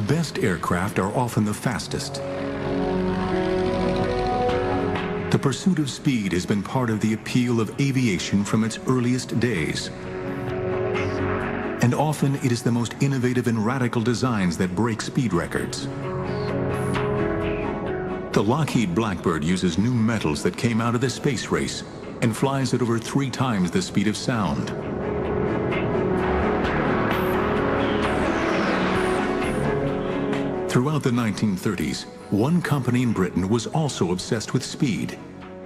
best aircraft are often the fastest. The pursuit of speed has been part of the appeal of aviation from its earliest days. And often it is the most innovative and radical designs that break speed records. The Lockheed Blackbird uses new metals that came out of the space race and flies at over 3 times the speed of sound. Throughout the 1930s, one company in Britain was also obsessed with speed,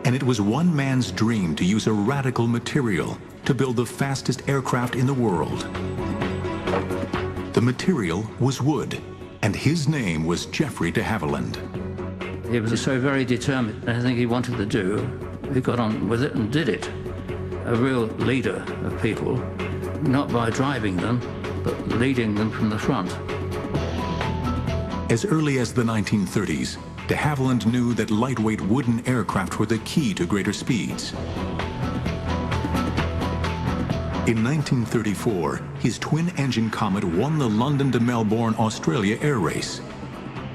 and it was one man's dream to use a radical material to build the fastest aircraft in the world. The material was wood, and his name was Geoffrey de Havilland. He was so very determined. Anything he wanted to do, he got on with it and did it. A real leader of people, not by driving them, but leading them from the front. As early as the 1930s, de Havilland knew that lightweight wooden aircraft were the key to greater speeds. In 1934, his twin-engine Comet won the London to Melbourne, Australia air race.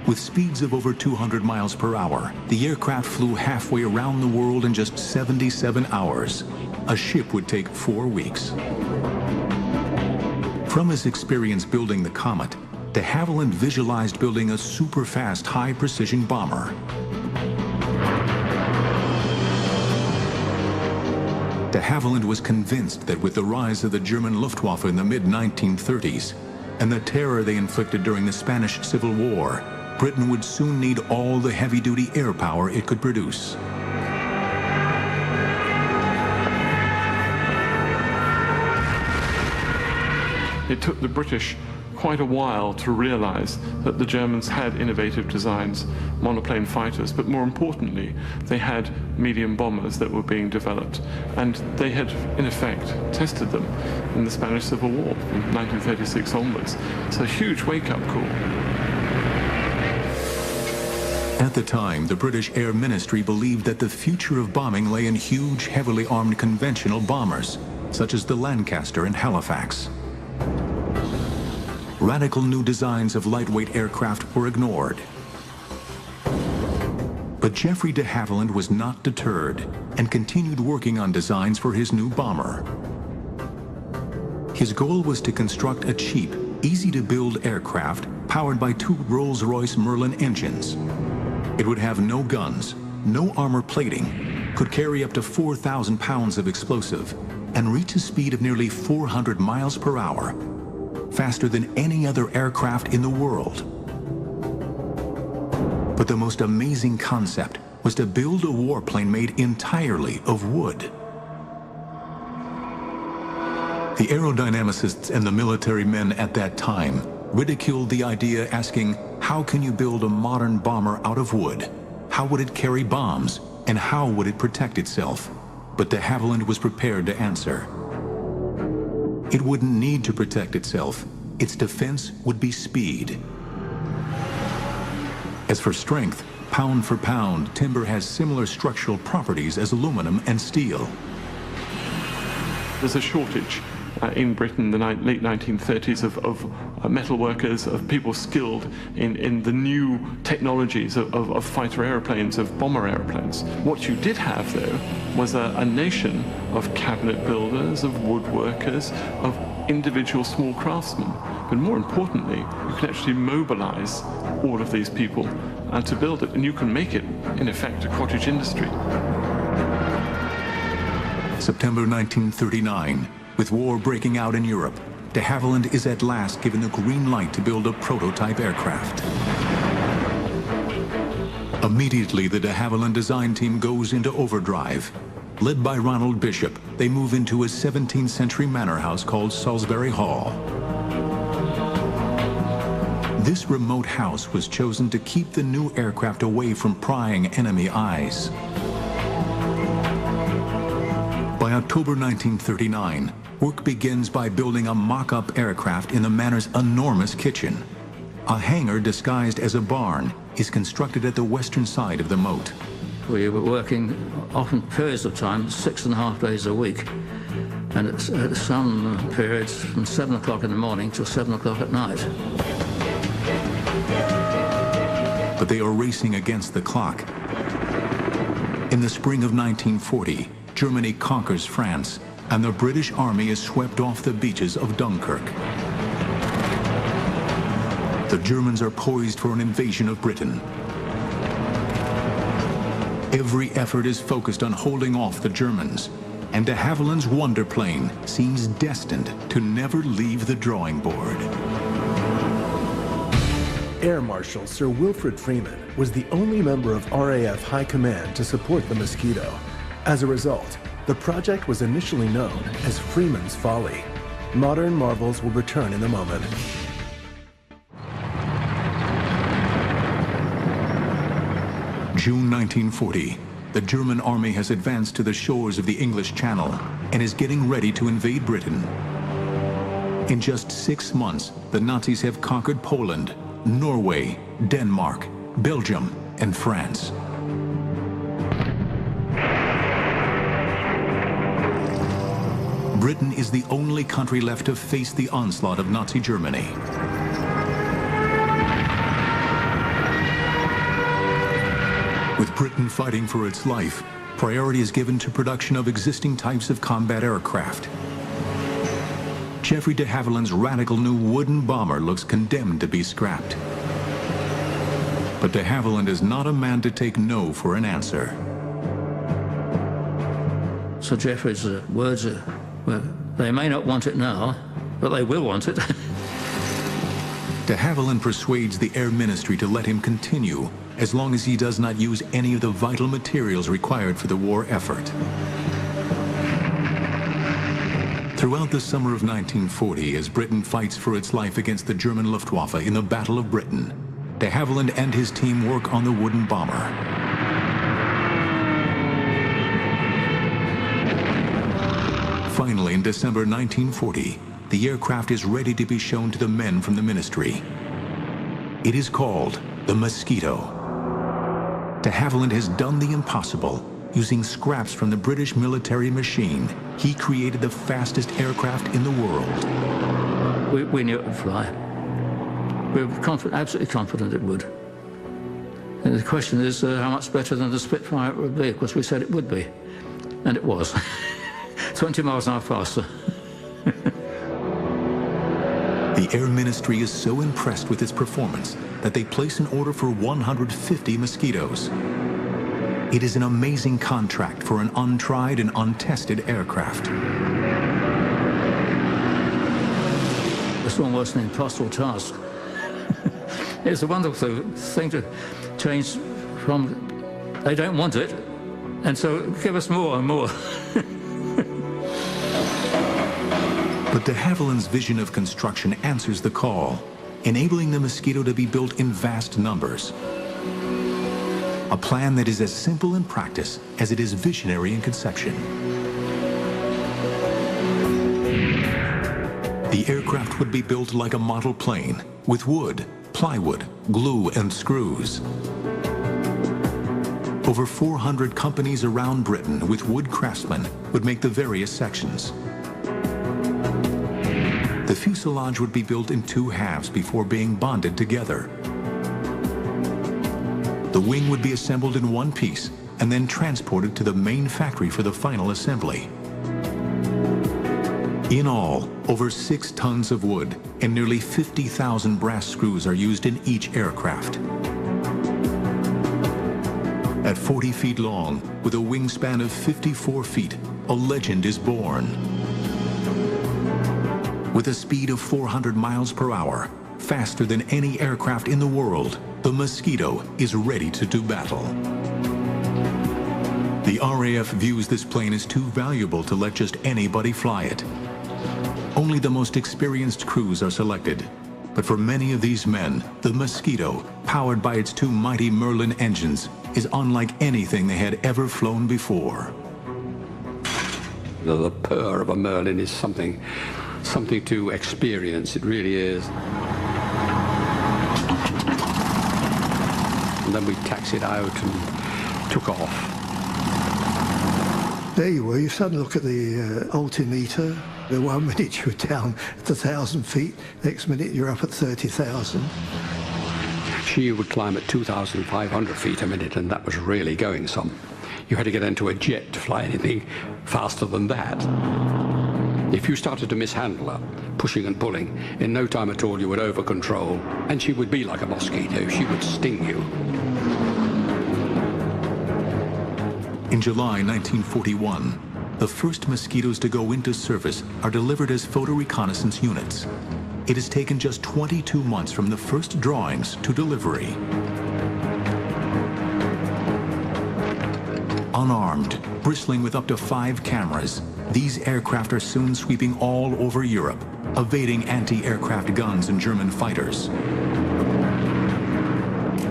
With speeds of over 200 miles per hour, the aircraft flew halfway around the world in just 77 hours. A ship would take 4 weeks. From his experience building the Comet, de Havilland visualized building a super-fast, high-precision bomber. De Havilland was convinced that with the rise of the German Luftwaffe in the mid-1930s and the terror they inflicted during the Spanish Civil War, Britain would soon need all the heavy-duty air power it could produce. It took the British quite a while to realize that the Germans had innovative designs, monoplane fighters, but more importantly, they had medium bombers that were being developed. And they had, in effect, tested them in the Spanish Civil War from 1936 onwards. It's a huge wake-up call. At the time, the British Air Ministry believed that the future of bombing lay in huge, heavily armed conventional bombers, such as the Lancaster and Halifax. Radical new designs of lightweight aircraft were ignored. But Geoffrey de Havilland was not deterred and continued working on designs for his new bomber. His goal was to construct a cheap, easy-to-build aircraft powered by 2 Rolls-Royce Merlin engines. It would have no guns, no armor plating, could carry up to 4,000 pounds of explosive, and reach a speed of nearly 400 miles per hour, faster than any other aircraft in the world. But the most amazing concept was to build a warplane made entirely of wood. The aerodynamicists and the military men at that time ridiculed the idea, asking, how can you build a modern bomber out of wood? How would it carry bombs? And how would it protect itself? But de Havilland was prepared to answer. It wouldn't need to protect itself. Its defense would be speed. As for strength, pound for pound, timber has similar structural properties as aluminum and steel. There's a shortage in Britain in the late 1930s of metal workers, of people skilled in the new technologies of fighter airplanes, of bomber airplanes. What you did have, though, was a nation of cabinet builders, of woodworkers, of individual small craftsmen. But more importantly, you can actually mobilize all of these people to build it, and you can make it, in effect, a cottage industry. September 1939. With war breaking out in Europe, de Havilland is at last given the green light to build a prototype aircraft. Immediately, the de Havilland design team goes into overdrive. Led by Ronald Bishop, they move into a 17th century manor house called Salisbury Hall. This remote house was chosen to keep the new aircraft away from prying enemy eyes. By October 1939, work begins by building a mock-up aircraft in the manor's enormous kitchen. A hangar disguised as a barn is constructed at the western side of the moat. We were working often periods of time, 6.5 days a week, and at some periods from 7 o'clock in the morning till 7 o'clock at night. but they are racing against the clock. In the spring of 1940, Germany conquers France, and the British Army is swept off the beaches of Dunkirk. The Germans are poised for an invasion of Britain. Every effort is focused on holding off the Germans, and de Havilland's wonder plane seems destined to never leave the drawing board. Air Marshal Sir Wilfrid Freeman was the only member of RAF High Command to support the Mosquito. As a result, the project was initially known as Freeman's Folly. Modern marvels will return in a moment. June 1940, the German army has advanced to the shores of the English Channel and is getting ready to invade Britain. In just 6 months, the Nazis have conquered Poland, Norway, Denmark, Belgium, and France. Britain is the only country left to face the onslaught of Nazi Germany. With Britain fighting for its life, priority is given to production of existing types of combat aircraft. Geoffrey de Havilland's radical new wooden bomber looks condemned to be scrapped. But de Havilland is not a man to take no for an answer. So Geoffrey's words are, well, they may not want it now, but they will want it. De Havilland persuades the Air Ministry to let him continue as long as he does not use any of the vital materials required for the war effort. Throughout the summer of 1940, as Britain fights for its life against the German Luftwaffe in the Battle of Britain, de Havilland and his team work on the wooden bomber. Finally, in December 1940, the aircraft is ready to be shown to the men from the ministry. It is called the Mosquito. De Havilland has done the impossible. Using scraps from the British military machine, he created the fastest aircraft in the world. We knew it would fly. We were absolutely confident it would. And the question is how much better than the Spitfire it would be. Of course, we said it would be. And it was. 20 miles an hour faster. The Air Ministry is so impressed with its performance that they place an order for 150 Mosquitoes. It is an amazing contract for an untried and untested aircraft. It's almost an impossible task. It's a wonderful thing to change from, they don't want it, and so give us more and more. But de Havilland's vision of construction answers the call, enabling the Mosquito to be built in vast numbers. A plan that is as simple in practice as it is visionary in conception. The aircraft would be built like a model plane, with wood, plywood, glue, and screws. Over 400 companies around Britain with wood craftsmen would make the various sections. The fuselage would be built in 2 halves before being bonded together. The wing would be assembled in one piece and then transported to the main factory for the final assembly. In all, over 6 tons of wood and nearly 50,000 brass screws are used in each aircraft. At 40 feet long, with a wingspan of 54 feet, a legend is born. With a speed of 400 miles per hour, faster than any aircraft in the world, the Mosquito is ready to do battle. The RAF views this plane as too valuable to let just anybody fly it. Only the most experienced crews are selected. But for many of these men, the Mosquito, powered by its 2 mighty Merlin engines, is unlike anything they had ever flown before. The purr of a Merlin is something to experience. It really is. And then we taxied out and took off. There you were. You suddenly look at the altimeter. The 1 minute you were down at 1,000 feet. Next minute you're up at 30,000. She would climb at 2,500 feet a minute, and that was really going some. You had to get into a jet to fly anything faster than that. If you started to mishandle her, pushing and pulling, in no time at all you would over-control, and she would be like a mosquito. She would sting you. In July 1941, the first mosquitoes to go into service are delivered as photo reconnaissance units. It has taken just 22 months from the first drawings to delivery. Unarmed, bristling with up to 5 cameras, these aircraft are soon sweeping all over Europe, evading anti-aircraft guns and German fighters.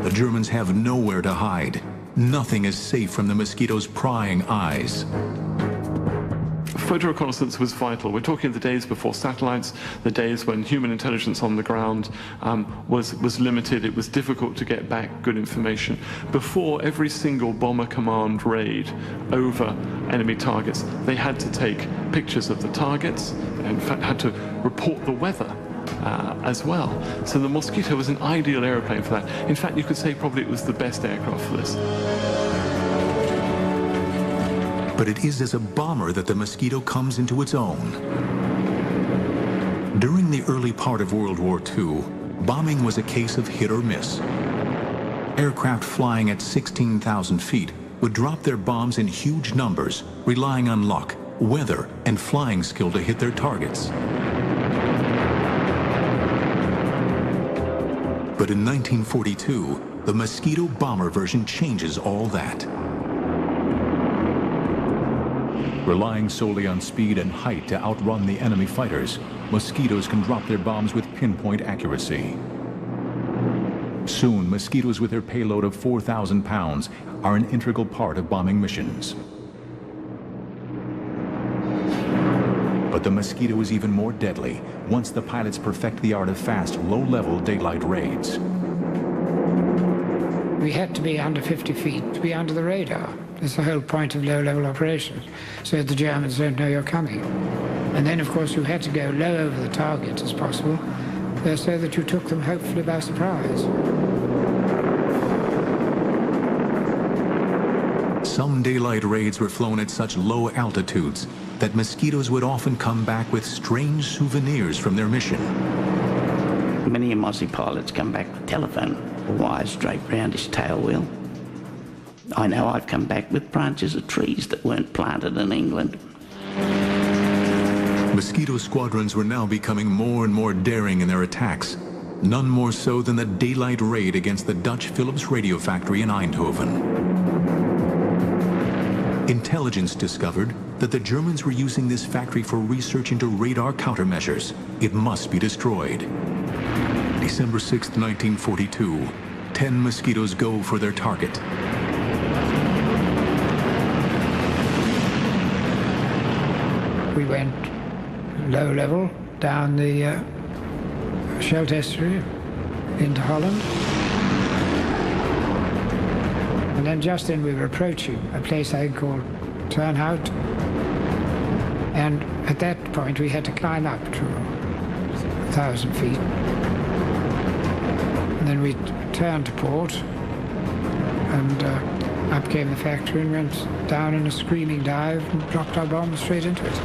The Germans have nowhere to hide. Nothing is safe from the mosquito's prying eyes. Photo reconnaissance was vital. We're talking the days before satellites, the days when human intelligence on the ground was limited. It was difficult to get back good information. Before every single bomber command raid over enemy targets, they had to take pictures of the targets, and in fact had to report the weather as well. So the Mosquito was an ideal aeroplane for that. In fact, you could say probably it was the best aircraft for this. But it is as a bomber that the Mosquito comes into its own. During the early part of World War II, bombing was a case of hit or miss. Aircraft flying at 16,000 feet would drop their bombs in huge numbers, relying on luck, weather, and flying skill to hit their targets. But in 1942, the Mosquito bomber version changes all that. Relying solely on speed and height to outrun the enemy fighters, Mosquitoes can drop their bombs with pinpoint accuracy. Soon, Mosquitoes with their payload of 4,000 pounds are an integral part of bombing missions. But the Mosquito is even more deadly once the pilots perfect the art of fast, low-level daylight raids. We had to be under 50 feet to be under the radar. That's the whole point of low-level operations, so that the Germans don't know you're coming. And then, of course, you had to go low over the target as possible, so that you took them hopefully by surprise. Some daylight raids were flown at such low altitudes that Mosquitoes would often come back with strange souvenirs from their mission. Many of Aussie pilots come back with telephone wires draped round his tail wheel. I know I've come back with branches of trees that weren't planted in England. Mosquito squadrons were now becoming more and more daring in their attacks, none more so than the daylight raid against the Dutch Philips radio factory in Eindhoven. Intelligence discovered that the Germans were using this factory for research into radar countermeasures. It must be destroyed. December 6, 1942, 10 Mosquitoes go for their target. We went low level down the Scheldt estuary into Holland. And then just then we were approaching a place I think called Turnhout. And at that point we had to climb up to 1,000 feet. And then we turned to port, and up came the factory and went down in a screaming dive and dropped our bombs straight into it.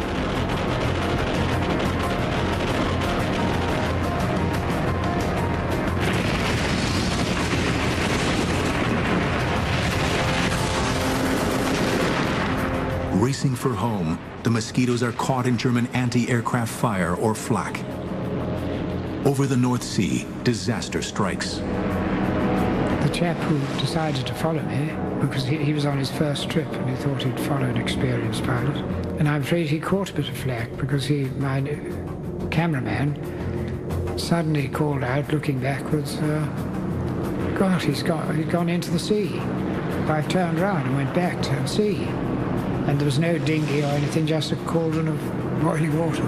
Racing for home, the Mosquitoes are caught in German anti-aircraft fire, or flak. Over the North Sea, disaster strikes. The chap who decided to follow me, because he was on his first trip and he thought he'd follow an experienced pilot, and I'm afraid he caught a bit of flack because my cameraman suddenly called out, looking backwards, God, he'd gone into the sea. I turned round and went back to see. And there was no dinghy or anything, just a cauldron of boiling water.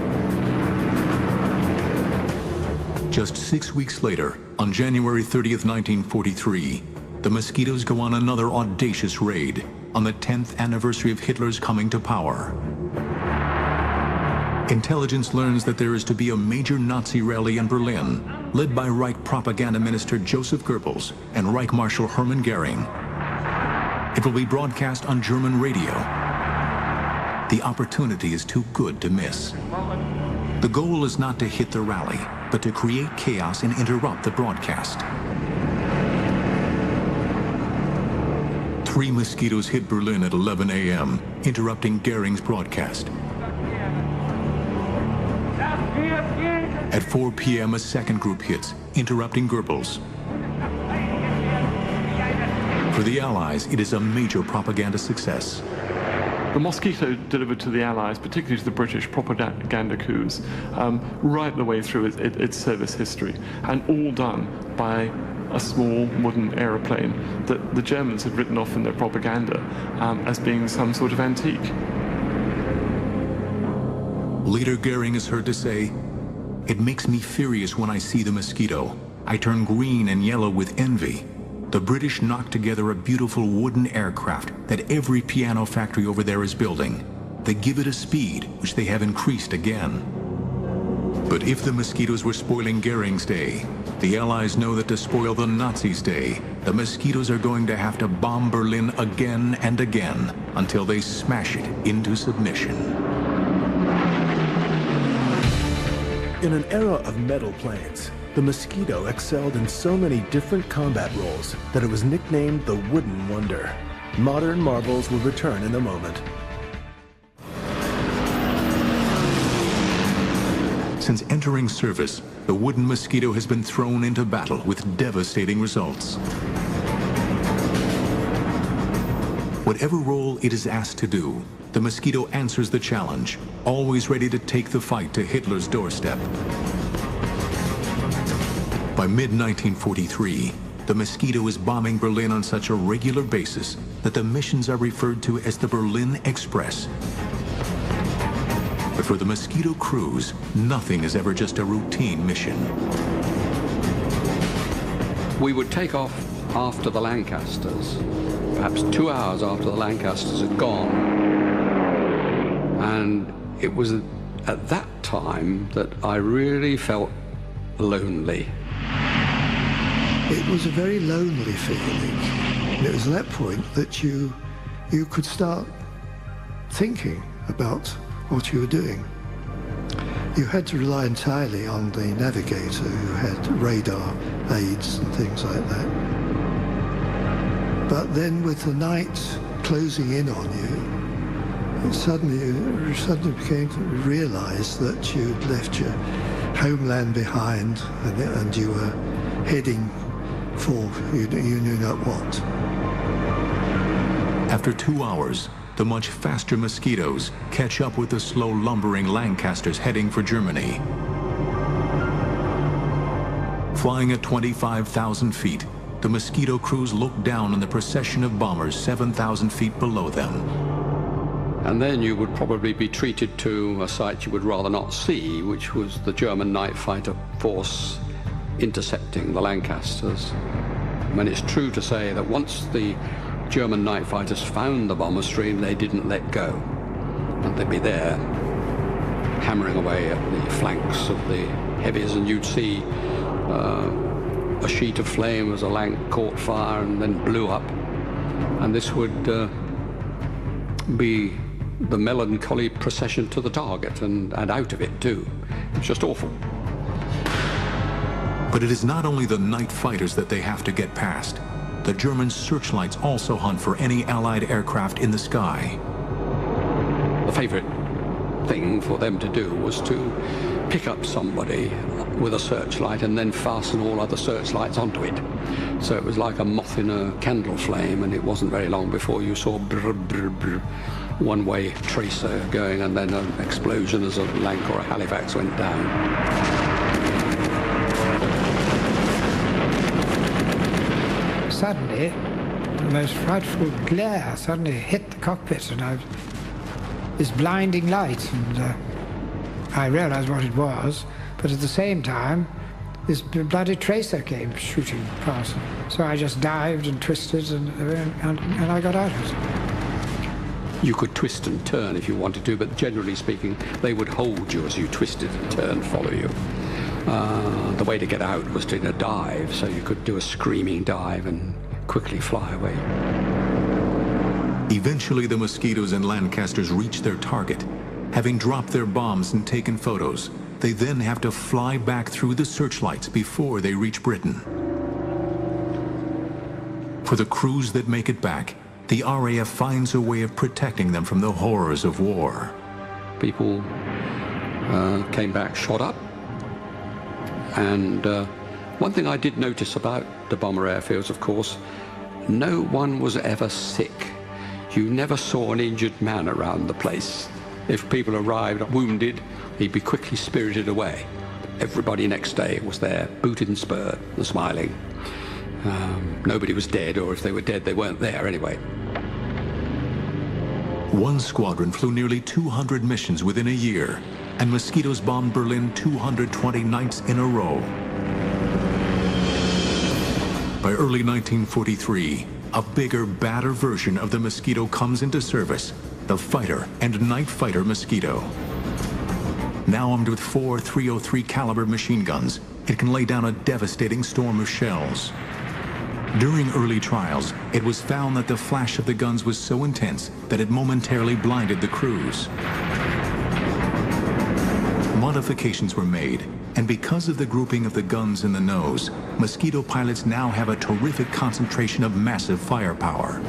Just 6 weeks later, on January 30th, 1943, the Mosquitoes go on another audacious raid on the 10th anniversary of Hitler's coming to power. Intelligence learns that there is to be a major Nazi rally in Berlin, led by Reich propaganda minister Joseph Goebbels and Reich Marshal Hermann Goering. It will be broadcast on German radio. The opportunity is too good to miss. The goal is not to hit the rally, but to create chaos and interrupt the broadcast. 3 Mosquitoes hit Berlin at 11 a.m., interrupting Goering's broadcast. At 4 p.m., a second group hits, interrupting Goebbels. For the Allies, it is a major propaganda success. The Mosquito delivered to the Allies, particularly to the British, propaganda coups right the way through its service history, and all done by a small wooden aeroplane that the Germans had written off in their propaganda as being some sort of antique. Leader Goering is heard to say, "It makes me furious when I see the Mosquito. I turn green and yellow with envy. The British knocked together a beautiful wooden aircraft that every piano factory over there is building. They give it a speed, which they have increased again." But if the Mosquitoes were spoiling Goering's day, the Allies know that to spoil the Nazis' day, the Mosquitoes are going to have to bomb Berlin again and again until they smash it into submission. In an era of metal planes, the Mosquito excelled in so many different combat roles that it was nicknamed the Wooden Wonder. Modern marvels will return in a moment. Since entering service, the Wooden Mosquito has been thrown into battle with devastating results. Whatever role it is asked to do, the Mosquito answers the challenge, always ready to take the fight to Hitler's doorstep. By mid-1943, the Mosquito is bombing Berlin on such a regular basis that the missions are referred to as the Berlin Express. But for the Mosquito crews, nothing is ever just a routine mission. We would take off after the Lancasters, perhaps 2 hours after the Lancasters had gone. And it was at that time that I really felt lonely. It was a very lonely feeling. And it was at that point that you could start thinking about what you were doing. You had to rely entirely on the navigator who had radar aids and things like that. But then with the night closing in on you, you suddenly became to realize that you'd left your homeland behind and you were heading for you knew not what. After 2 hours, the much faster Mosquitoes catch up with the slow lumbering Lancasters heading for Germany. Flying at 25,000 feet, the Mosquito crews look down on the procession of bombers 7,000 feet below them. And then you would probably be treated to a sight you would rather not see, which was the German night fighter force intercepting the Lancasters. I mean, it's true to say that once the German night fighters found the bomber stream, they didn't let go. And they'd be there, hammering away at the flanks of the heavies, and you'd see a sheet of flame as a Lanc caught fire and then blew up. And this would be the melancholy procession to the target and out of it too. It's just awful. But it is not only the night fighters that they have to get past. The German searchlights also hunt for any Allied aircraft in the sky. The favorite thing for them to do was to pick up somebody with a searchlight and then fasten all other searchlights onto it. So it was like a moth in a candle flame, and it wasn't very long before you saw brr, brr, brr, one-way tracer going, and then an explosion as a Lanc or a Halifax went down. Suddenly, the most frightful glare suddenly hit the cockpit, and this blinding light, and I realized what it was, but at the same time, this bloody tracer came shooting past. So I just dived and twisted, and I got out of it. You could twist and turn if you wanted to, but generally speaking, they would hold you as you twisted and turned, follow you. The way to get out was to dive, so you could do a screaming dive and quickly fly away. Eventually, the Mosquitoes and Lancasters reach their target. Having dropped their bombs and taken photos, they then have to fly back through the searchlights before they reach Britain. For the crews that make it back, the RAF finds a way of protecting them from the horrors of war. People came back shot up, and one thing I did notice about the bomber airfields, of course, no one was ever sick. You never saw an injured man around the place. If people arrived wounded, he'd be quickly spirited away. Everybody next day was there, booted and spurred and smiling. Nobody was dead, or if they were dead, they weren't there anyway. One squadron flew nearly 200 missions within a year, and Mosquitoes bombed Berlin 220 nights in a row. By early 1943, a bigger, badder version of the Mosquito comes into service, the fighter and night fighter Mosquito. Now armed with 4 .303 caliber machine guns, it can lay down a devastating storm of shells. During early trials, it was found that the flash of the guns was so intense that it momentarily blinded the crews. Modifications were made, and because of the grouping of the guns in the nose, Mosquito pilots now have a terrific concentration of massive firepower.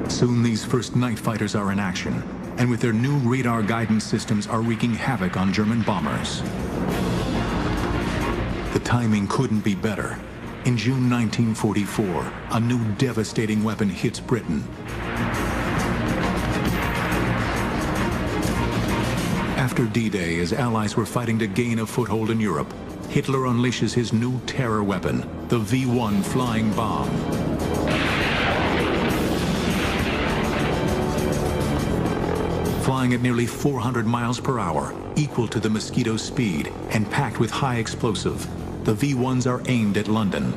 Soon these first night fighters are in action, and with their new radar guidance systems are wreaking havoc on German bombers. The timing couldn't be better. In June 1944, a new devastating weapon hits Britain. After D-Day, as Allies were fighting to gain a foothold in Europe, Hitler unleashes his new terror weapon, the V-1 flying bomb. Flying at nearly 400 miles per hour, equal to the Mosquito's speed, and packed with high explosive, the V-1s are aimed at London.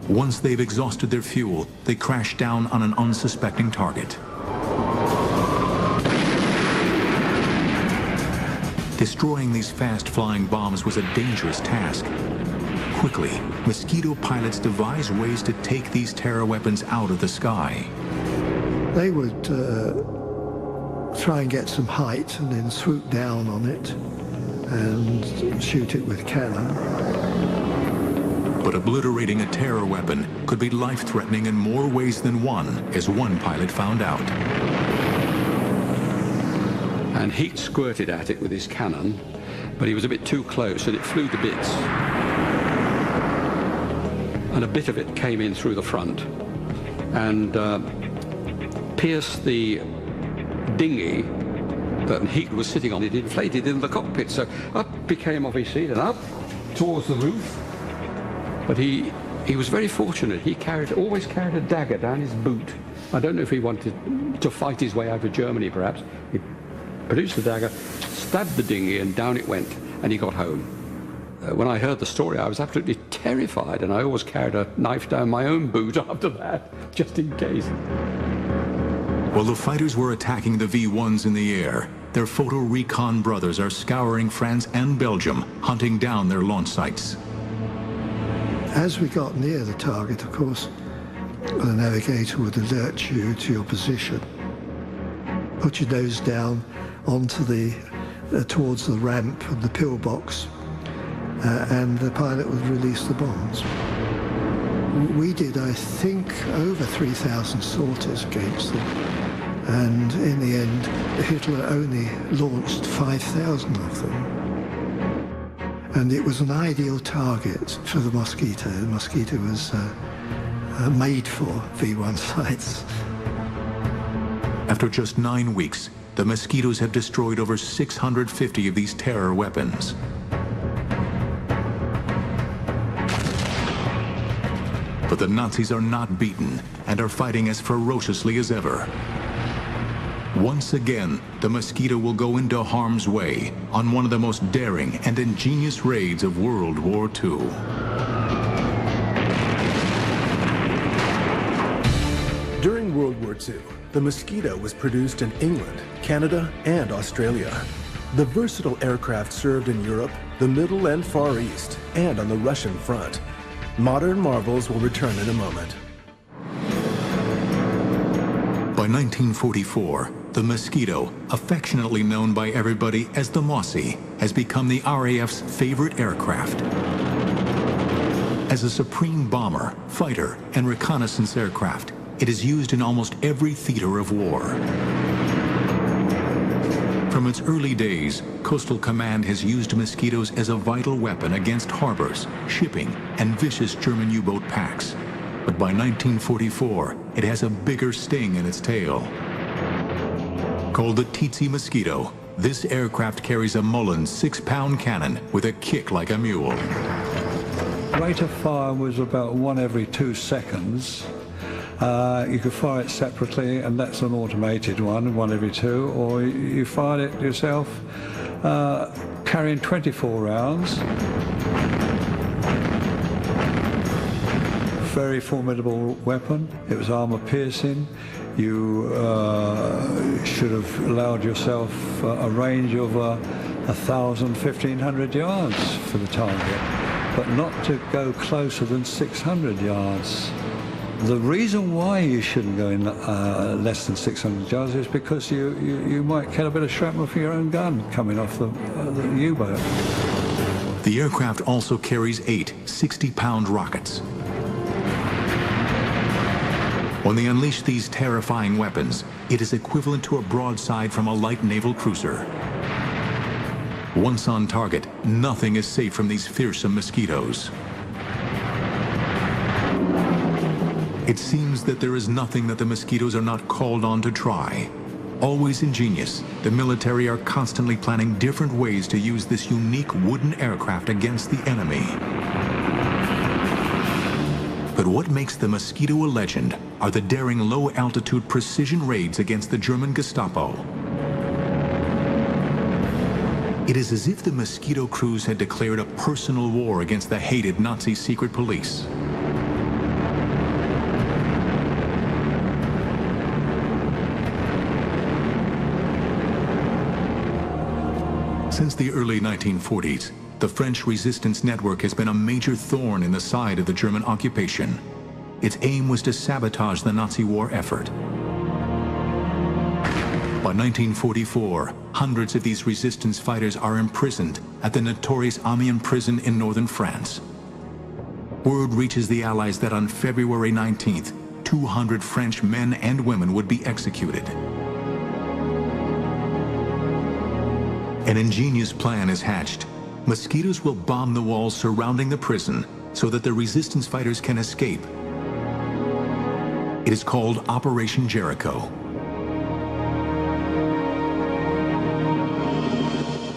Once they've exhausted their fuel, they crash down on an unsuspecting target. Destroying these fast-flying bombs was a dangerous task. Quickly, Mosquito pilots devise ways to take these terror weapons out of the sky. They would try and get some height and then swoop down on it and shoot it with cannon. But obliterating a terror weapon could be life-threatening in more ways than one, as one pilot found out. And he squirted at it with his cannon, but he was a bit too close and it flew to bits. And a bit of it came in through the front and pierced the dinghy that he was sitting on. It inflated in the cockpit, so up he came off his seat and up towards the roof. But he was very fortunate. He always carried a dagger down his boot. I don't know if he wanted to fight his way out of Germany, perhaps. He produced the dagger, stabbed the dinghy, and down it went, and he got home. When I heard the story, I was absolutely terrified, and I always carried a knife down my own boot after that, just in case. While the fighters were attacking the V-1s in the air, their photo recon brothers are scouring France and Belgium, hunting down their launch sites. As we got near the target, of course, the navigator would alert you to your position. Put your nose down onto towards the ramp of the pillbox, and the pilot would release the bombs. We did, I think, over 3,000 sorties against them, and in the end, Hitler only launched 5,000 of them. And it was an ideal target for the Mosquito. The Mosquito was made for V-1 sites. After just 9 weeks, the Mosquitoes have destroyed over 650 of these terror weapons. But the Nazis are not beaten and are fighting as ferociously as ever. Once again, the Mosquito will go into harm's way on one of the most daring and ingenious raids of World War II. During World War II, the Mosquito was produced in England, Canada, and Australia. The versatile aircraft served in Europe, the Middle and Far East, and on the Russian front. Modern marvels will return in a moment. By 1944, the Mosquito, affectionately known by everybody as the Mossy, has become the RAF's favorite aircraft. As a supreme bomber, fighter, and reconnaissance aircraft, it is used in almost every theater of war. From its early days, Coastal Command has used Mosquitoes as a vital weapon against harbors, shipping, and vicious German U-boat packs. But by 1944, it has a bigger sting in its tail. Called the Tsetse Mosquito, this aircraft carries a Mullen 6-pound cannon with a kick like a mule. Rate of fire was about 1 every 2 seconds. You could fire it separately, and that's an automated one, 1 every 2, or you fired it yourself, carrying 24 rounds. Very formidable weapon. It was armor piercing. You should have allowed yourself a range of 1,000, 1,500 yards for the target, but not to go closer than 600 yards. The reason why you shouldn't go in less than 600 yards is because you might get a bit of shrapnel from your own gun coming off the U-boat. The aircraft also carries 8 60-pound rockets. When they unleash these terrifying weapons, it is equivalent to a broadside from a light naval cruiser. Once on target, nothing is safe from these fearsome Mosquitoes. It seems that there is nothing that the Mosquitoes are not called on to try. Always ingenious, the military are constantly planning different ways to use this unique wooden aircraft against the enemy. But what makes the Mosquito a legend are the daring low-altitude precision raids against the German Gestapo. It is as if the Mosquito crews had declared a personal war against the hated Nazi secret police. Since the early 1940s, the French resistance network has been a major thorn in the side of the German occupation. Its aim was to sabotage the Nazi war effort. By 1944, hundreds of these resistance fighters are imprisoned at the notorious Amiens prison in northern France. Word reaches the Allies that on February 19th, 200 French men and women would be executed. An ingenious plan is hatched. Mosquitoes will bomb the walls surrounding the prison so that the resistance fighters can escape. It is called Operation Jericho.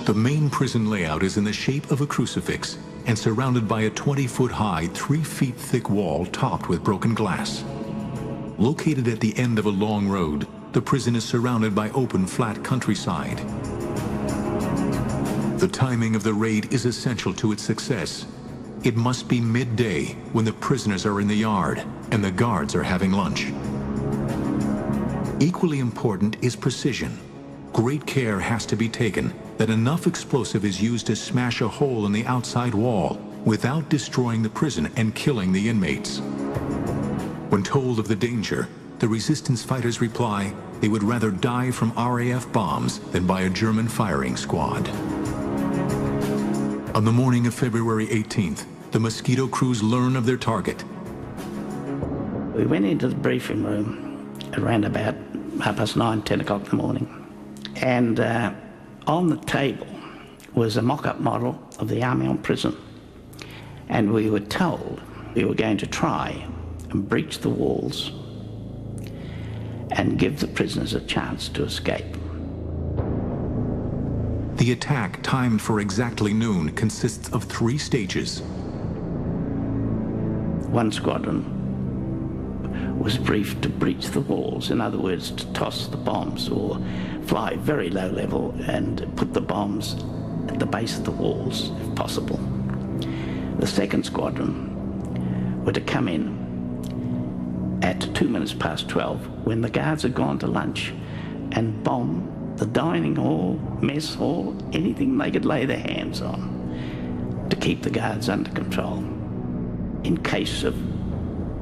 The main prison layout is in the shape of a crucifix and surrounded by a 20-foot-high, 3-feet-thick wall topped with broken glass. Located at the end of a long road, the prison is surrounded by open, flat countryside. The timing of the raid is essential to its success. It must be midday when the prisoners are in the yard and the guards are having lunch. Equally important is precision. Great care has to be taken that enough explosive is used to smash a hole in the outside wall without destroying the prison and killing the inmates. When told of the danger, the resistance fighters reply they would rather die from RAF bombs than by a German firing squad. On the morning of February 18th, the Mosquito crews learn of their target. We went into the briefing room around about 9:30, 10 o'clock in the morning. And on the table was a mock-up model of the Amiens prison. And we were told we were going to try and breach the walls and give the prisoners a chance to escape. The attack, timed for exactly noon, consists of 3 stages. One squadron was briefed to breach the walls, in other words, to toss the bombs or fly very low level and put the bombs at the base of the walls, if possible. The second squadron were to come in at 12:02, when the guards had gone to lunch, and bomb the dining hall, mess hall, anything they could lay their hands on to keep the guards under control. In case of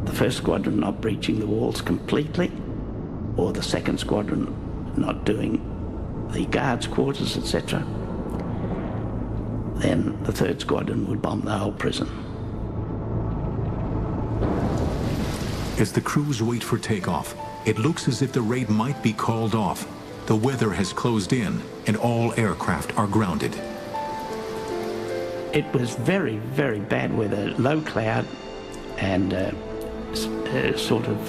the 1st Squadron not breaching the walls completely, or the 2nd Squadron not doing the guards' quarters, etc., then the 3rd Squadron would bomb the whole prison. As the crews wait for takeoff, it looks as if the raid might be called off. The weather has closed in, and all aircraft are grounded. It was very, very bad weather, low cloud and sort of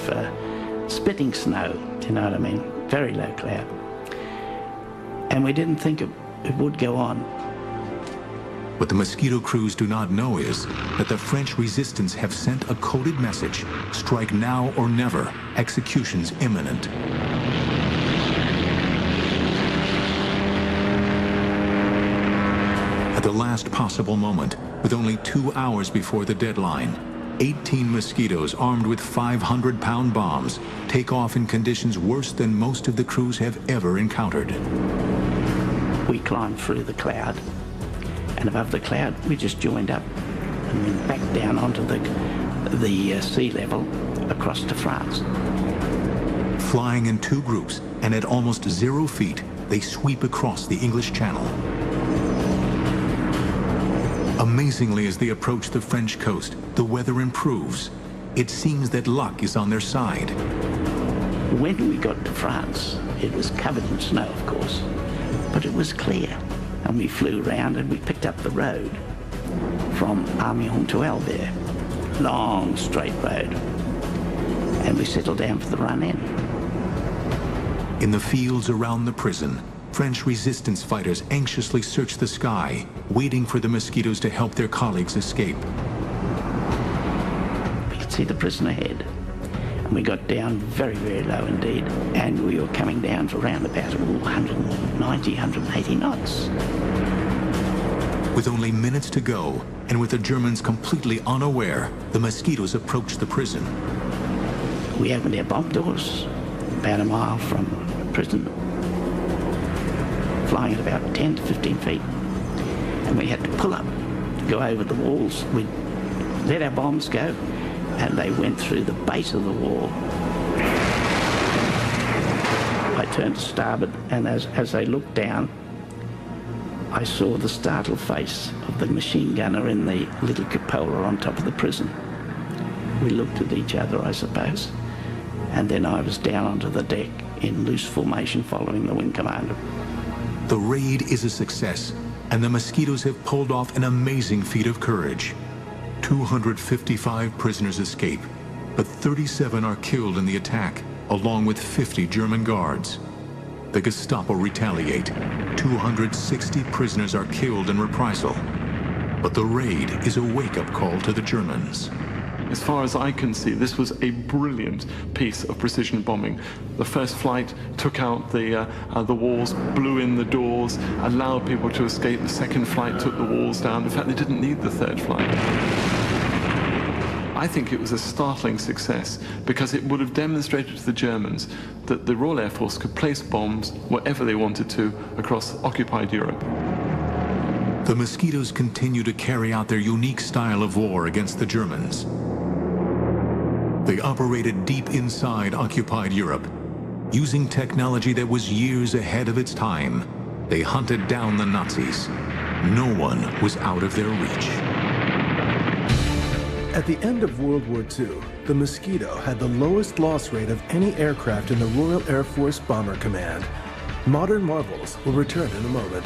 spitting snow, do you know what I mean? Very low cloud. And we didn't think it would go on. What the Mosquito crews do not know is that the French resistance have sent a coded message: strike now or never, execution's imminent. At the last possible moment, with only 2 hours before the deadline, 18 Mosquitoes armed with 500-pound bombs take off in conditions worse than most of the crews have ever encountered. We climbed through the cloud, and above the cloud we just joined up and went back down onto the sea level across to France. Flying in 2 groups and at almost 0 feet, they sweep across the English Channel. Amazingly, as they approach the French coast, the weather improves. It seems that luck is on their side. When we got to France, it was covered in snow, of course, but it was clear. And we flew around and we picked up the road from Amiens to Albert. Long, straight road. And we settled down for the run-in. In the fields around the prison, French resistance fighters anxiously search the sky, waiting for the Mosquitoes to help their colleagues escape. We could see the prison ahead. And we got down very, very low indeed. And we were coming down for around about 190, 180 knots. With only minutes to go, and with the Germans completely unaware, the Mosquitoes approach the prison. We opened our bomb doors about a mile from the prison, flying at about 10 to 15 feet. And we had to pull up to go over the walls. We let our bombs go, and they went through the base of the wall. I turned to starboard, and as they looked down, I saw the startled face of the machine gunner in the little cupola on top of the prison. We looked at each other, I suppose, and then I was down onto the deck in loose formation following the wing commander. The raid is a success, and the Mosquitoes have pulled off an amazing feat of courage. 255 prisoners escape, but 37 are killed in the attack, along with 50 German guards. The Gestapo retaliate. 260 prisoners are killed in reprisal. But the raid is a wake-up call to the Germans. As far as I can see, this was a brilliant piece of precision bombing. The first flight took out the walls, blew in the doors, allowed people to escape. The second flight took the walls down. In fact, they didn't need the third flight. I think it was a startling success because it would have demonstrated to the Germans that the Royal Air Force could place bombs wherever they wanted to across occupied Europe. The Mosquitoes continue to carry out their unique style of war against the Germans. They operated deep inside occupied Europe. Using technology that was years ahead of its time, they hunted down the Nazis. No one was out of their reach. At the end of World War II, the Mosquito had the lowest loss rate of any aircraft in the Royal Air Force Bomber Command. Modern marvels will return in a moment.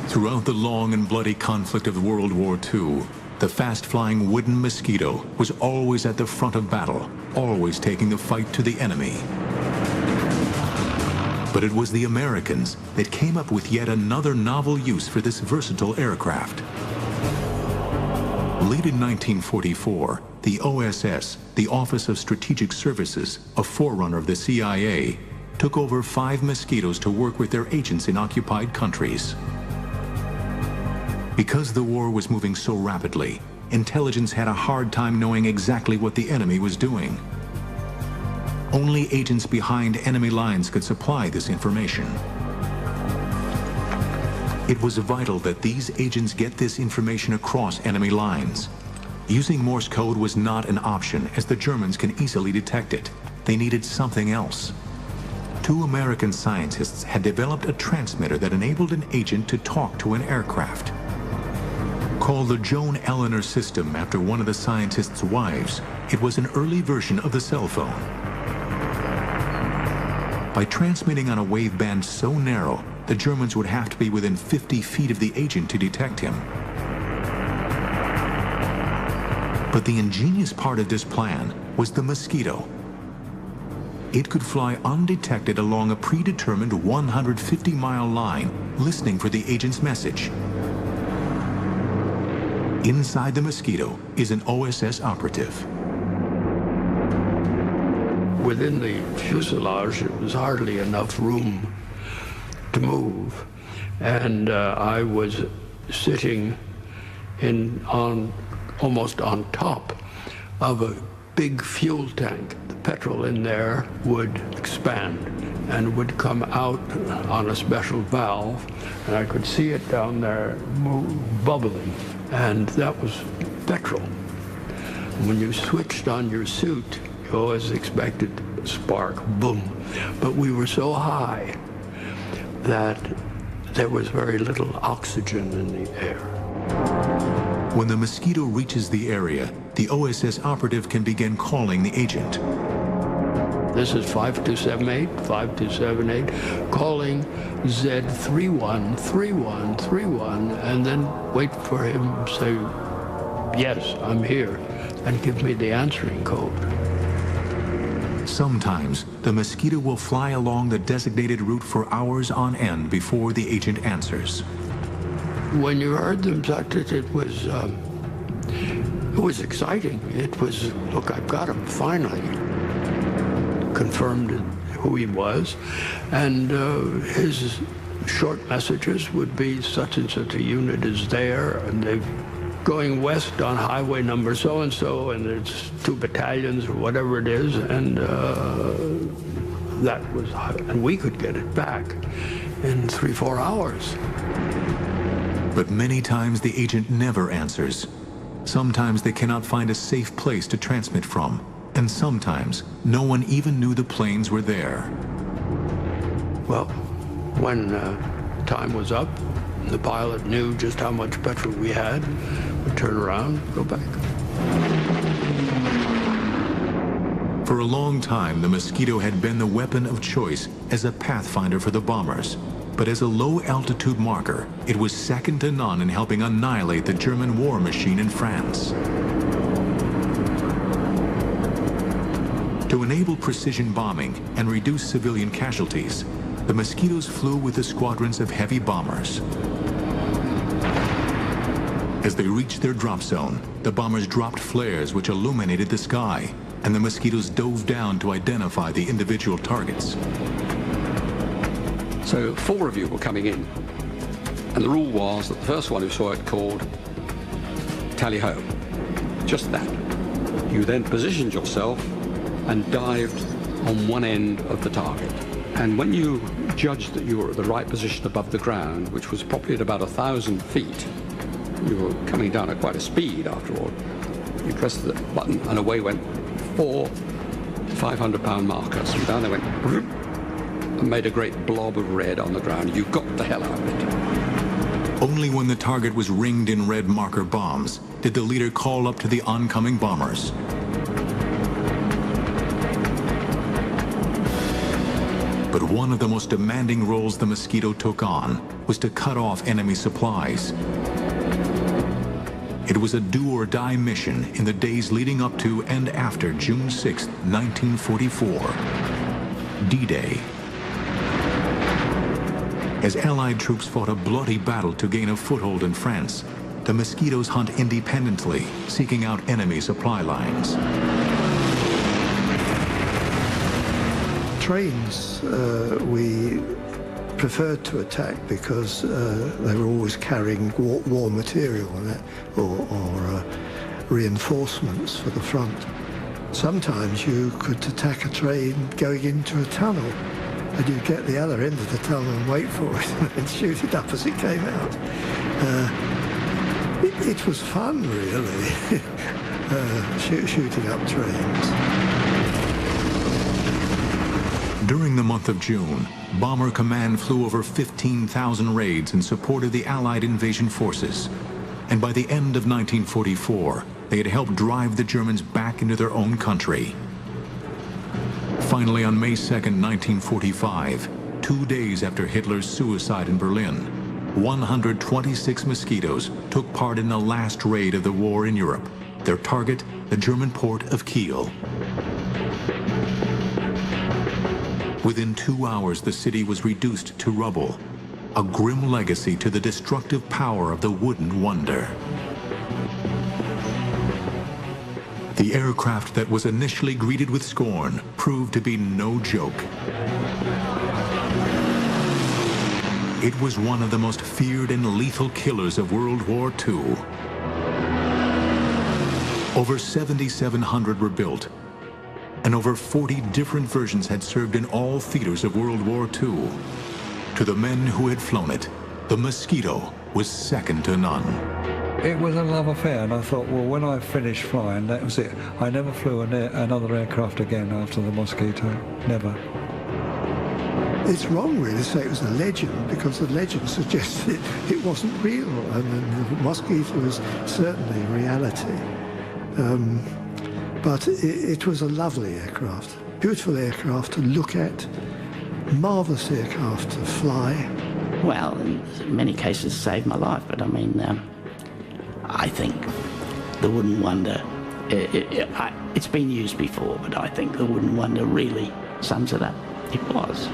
Throughout the long and bloody conflict of World War II, the fast-flying wooden Mosquito was always at the front of battle, always taking the fight to the enemy. But it was the Americans that came up with yet another novel use for this versatile aircraft. Late in 1944, the OSS, the Office of Strategic Services, a forerunner of the CIA, took over 5 Mosquitoes to work with their agents in occupied countries. Because the war was moving so rapidly, intelligence had a hard time knowing exactly what the enemy was doing. Only agents behind enemy lines could supply this information. It was vital that these agents get this information across enemy lines. Using Morse code was not an option, as the Germans can easily detect it. They needed something else. 2 American scientists had developed a transmitter that enabled an agent to talk to an aircraft. Called the Joan Eleanor system after one of the scientists' wives, it was an early version of the cell phone. By transmitting on a waveband so narrow, the Germans would have to be within 50 feet of the agent to detect him. But the ingenious part of this plan was the Mosquito. It could fly undetected along a predetermined 150-mile line, listening for the agent's message. Inside the Mosquito is an OSS operative. Within the fuselage, there was hardly enough room to move, and I was sitting almost on top of a big fuel tank. The petrol in there would expand and would come out on a special valve, and I could see it down there bubbling, and that was petrol. When you switched on your suit, you always expected a spark, boom. But we were so high that there was very little oxygen in the air. When the Mosquito reaches the area, the OSS operative can begin calling the agent. This is 5278, 5278, calling Z313131, and then wait for him to say, yes, I'm here, and give me the answering code. Sometimes, the Mosquito will fly along the designated route for hours on end before the agent answers. When you heard them, it was exciting. It was, look, I've got him, finally. Confirmed who he was, and his short messages would be such and such a unit is there, and they're going west on highway number so-and-so, and it's 2 battalions or whatever it is, and and we could get it back in 3-4 hours. But many times the agent never answers. Sometimes they cannot find a safe place to transmit from, and sometimes no one even knew the planes were there. Well, when time was up, the pilot knew just how much petrol we had, we'd turn around, go back. For a long time, the Mosquito had been the weapon of choice as a pathfinder for the bombers. But as a low-altitude marker, it was second to none in helping annihilate the German war machine in France. To enable precision bombing and reduce civilian casualties, the Mosquitoes flew with the squadrons of heavy bombers. As they reached their drop zone, the bombers dropped flares which illuminated the sky, and the Mosquitoes dove down to identify the individual targets. So 4 of you were coming in, and the rule was that the first one who saw it called tally-ho, just that. You then positioned yourself and dived on one end of the target. And when you judged that you were at the right position above the ground, which was probably at about 1,000 feet, you were coming down at quite a speed after all, you pressed the button and away went 4 500-pound markers, and down they went, and made a great blob of red on the ground. You got the hell out of it. Only when the target was ringed in red marker bombs did the leader call up to the oncoming bombers. But one of the most demanding roles the Mosquito took on was to cut off enemy supplies. It was a do-or-die mission in the days leading up to and after June 6, 1944, D-Day. As Allied troops fought a bloody battle to gain a foothold in France, the Mosquitoes hunt independently, seeking out enemy supply lines. Trains, we preferred to attack because they were always carrying war material on it, or reinforcements for the front. Sometimes you could attack a train going into a tunnel, and you'd get the other end of the tunnel and wait for it and shoot it up as it came out. It was fun, really, shooting up trains. During the month of June, Bomber Command flew over 15,000 raids in support of the Allied invasion forces. And by the end of 1944, they had helped drive the Germans back into their own country. Finally, on May 2nd, 1945, 2 days after Hitler's suicide in Berlin, 126 Mosquitoes took part in the last raid of the war in Europe. Their target, the German port of Kiel. Within 2 hours, the city was reduced to rubble, a grim legacy to the destructive power of the wooden wonder. The aircraft that was initially greeted with scorn proved to be no joke. It was one of the most feared and lethal killers of World War II. Over 7,700 were built, and over 40 different versions had served in all theaters of World War II. To the men who had flown it, the Mosquito was second to none. It was a love affair, and I thought, well, when I finished flying, that was it. I never flew another aircraft again after the Mosquito. Never. It's wrong, really, to say it was a legend, because the legend suggests it wasn't real. I mean, the Mosquito was certainly reality. But it was a lovely aircraft, beautiful aircraft to look at, marvellous aircraft to fly. Well, in many cases saved my life, but I mean, I think the Wooden Wonder, it's been used before, but I think the Wooden Wonder really sums it up. It was.